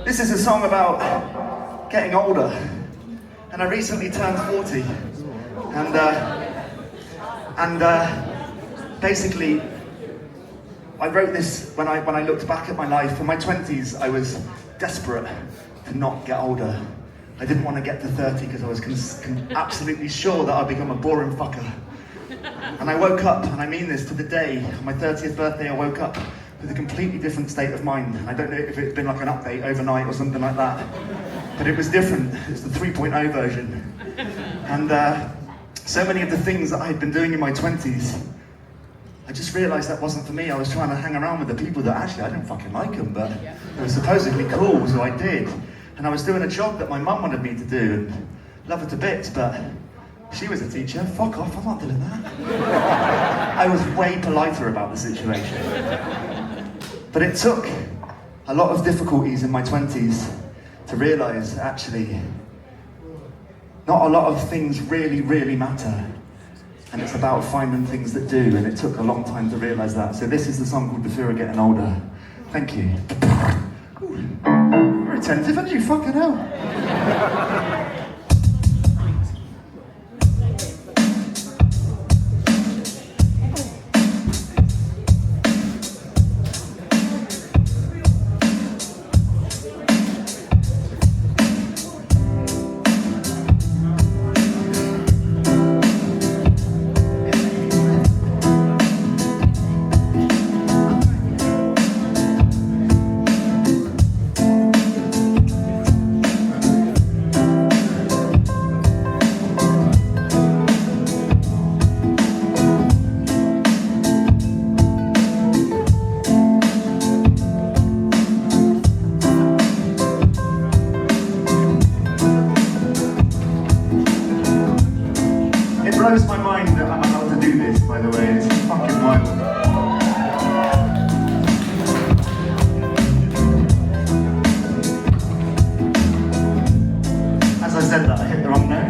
This is a song about getting older, and I recently turned 40, and basically I wrote this when I looked back at my life. In my 20s, I was desperate to not get older. I didn't want to get to 30 because I was absolutely sure that I'd become a boring fucker. And I woke up, and I mean this to the day, on my 30th birthday, I woke up with a completely different state of mind. I don't know if it's been like an update overnight or something like that, but it was different. It's the 3.0 version. And so many of the things that I'd been doing in my 20s, I just realised that wasn't for me. I was trying to hang around with the people that actually I didn't fucking like them, but they were supposedly cool, so I did. And I was doing a job that my mum wanted me to do, and love her to bits, but she was a teacher. Fuck off, I'm not doing that. I was way politer about the situation. But it took a lot of difficulties in my 20s to realise, actually, not a lot of things really, really matter. And it's about finding things that do, and it took a long time to realise that. So this is the song called The Fear of Getting Older. Thank you. You're attentive, aren't you? Fucking hell. It blows my mind that I'm allowed to do this, by the way. It's fucking wild. As I said that, I hit the wrong note.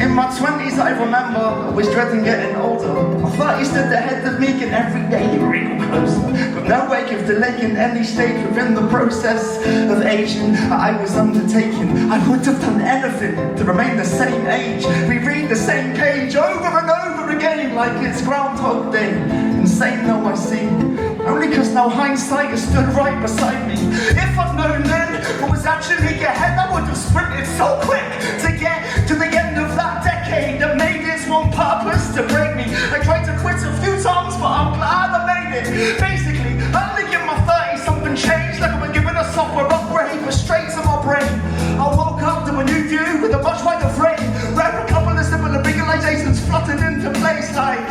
In my 20s, I remember I was dreading getting older. My 30s stood ahead of me, and every day you wriggle closer. With no wake of delay in any stage within the process of aging I was undertaking. I would have done anything to remain the same age. We read the same page over and over again like it's Groundhog Day. Insane though I seem, only cause now hindsight has stood right beside me. If I'd known then what was actually ahead, I would have sprinted so quick to get to the end of that decade that made its one purpose to break me. I tried to quit a few times, but I'm glad I made it. Basically, only in my 30s something changed, like I was given a software upgrade for straight to my brain. I woke up to a new view with a much wider frame, where a couple of similar visualizations fluttered into place like,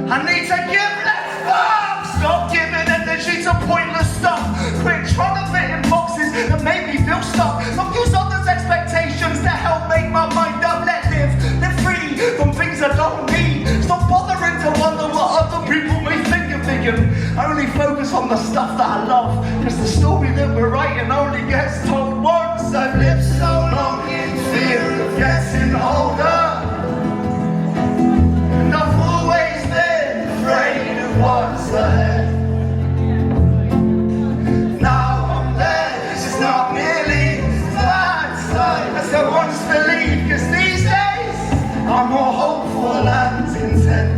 I need to give less fuck. Stop giving energy to pointless stuff. Quit trying to fit in boxes that make me feel stuck. Don't use others' expectations to help make my mind up. Let live free from things I don't need. Stop bothering to wonder what other people may think of me, and only focus on the stuff that I love. Cause the story that we're writing only gets told once. I've lived so long in fear of getting older, and I've always been afraid of what's ahead. Now I'm there, this is not nearly the once believed, cause these days I'm more hopeful and content.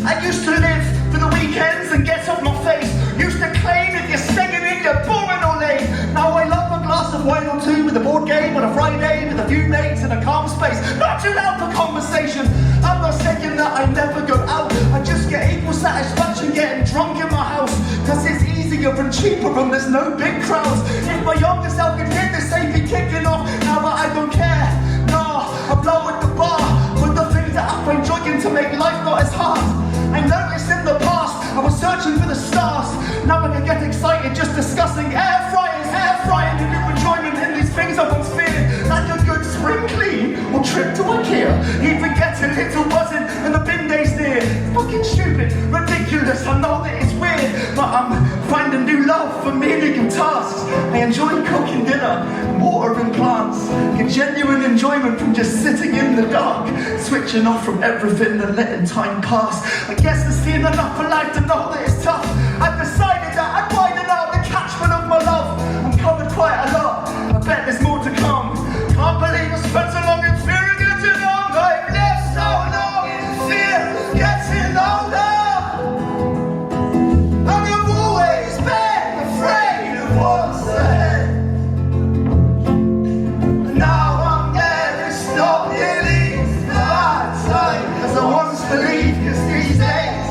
I used to live for the weekends and get off my face. Used to claim if you're staying in, you're boring or late. Now I love a glass of wine or two with a board game on a Friday with a few mates in a calm space. Not too loud for conversation. I'm not saying that I never go out. I just get equal satisfaction getting drunk in my house. Cause it's easier and cheaper and there's no big crowds. If my younger self could hear this, they'd be kicking off. Now but I don't care. Nah, I blow at the bar with the things that I find joy in to make life not as hard. I noticed in the past I was searching for the stars. Now I can get excited just discussing air frying and new enjoyment in these things I once feared. Like a good spring clean or trip to IKEA. Even getting little buzzing and the bin days near. Fucking stupid, ridiculous, I know that it's weird, but I'm finding new love for meaning and tasks. I enjoy cooking dinner, watering plants. Get genuine enjoyment from just sitting in the dark, switching off from everything and letting time pass. I guess I've seen enough for life to know that it's tough. I've decided that I'd widen out the catchment of my love. I'm covered quite a lot, I bet there's more to come. Can't believe I spent so long in fear of getting on. I've lived so long in fear of getting older. And I've always been afraid of what's ahead. And now I'm there, it's not really a bad time as I once believed, cause these days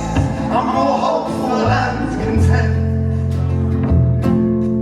I'm more hopeful and content.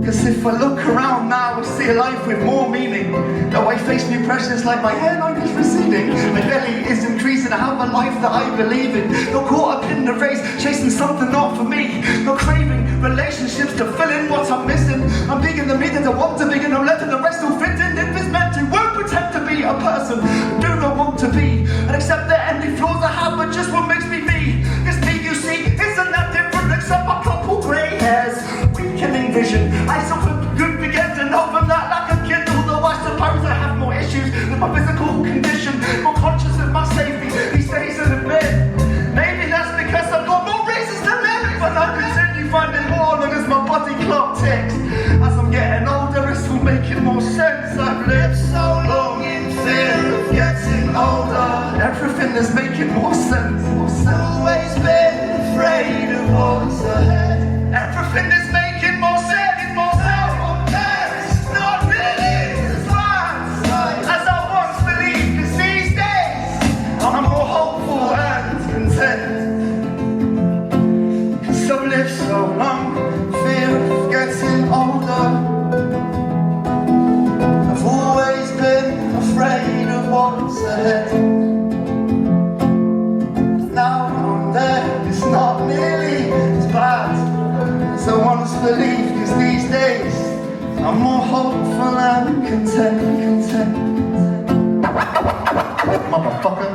Cause if I look around now, I see a life with more meaning. Though I face new pressures like my hairline is receding, my belly is increasing, I have a life that I believe in. Not caught up in the race, chasing something not for me. Not craving relationships to fill in what I'm missing. I'm big in the meat that I want to be, and I'm letting the rest all fit in. If it's meant to, won't pretend to be a person I do not want to be. And accept the empty flaws I have, but just what makes me me. Cause me, you see, isn't that different except a couple grey hairs. Weakening vision, I suffer good begin to know from that like a kid. Although I suppose I have more issues with my physical condition, more conscious of my safety these days in bed. Maybe that's because I've got more reasons to live, but I continue finding more long as my body clock ticks. As I'm getting older, it's all making more sense. I've lived so long in fear of getting older. Everything is making more sense. Always been afraid of what's ahead. Everything is making more sense. It's not really as bad as I once believed, cause these days I'm more hopeful and content. Cause I've lived so long, fear of getting older. I've always been afraid of what's ahead. Now I'm there, it's not nearly as bad as I once believed, cause these days I'm more hopeful and content. Motherfucker.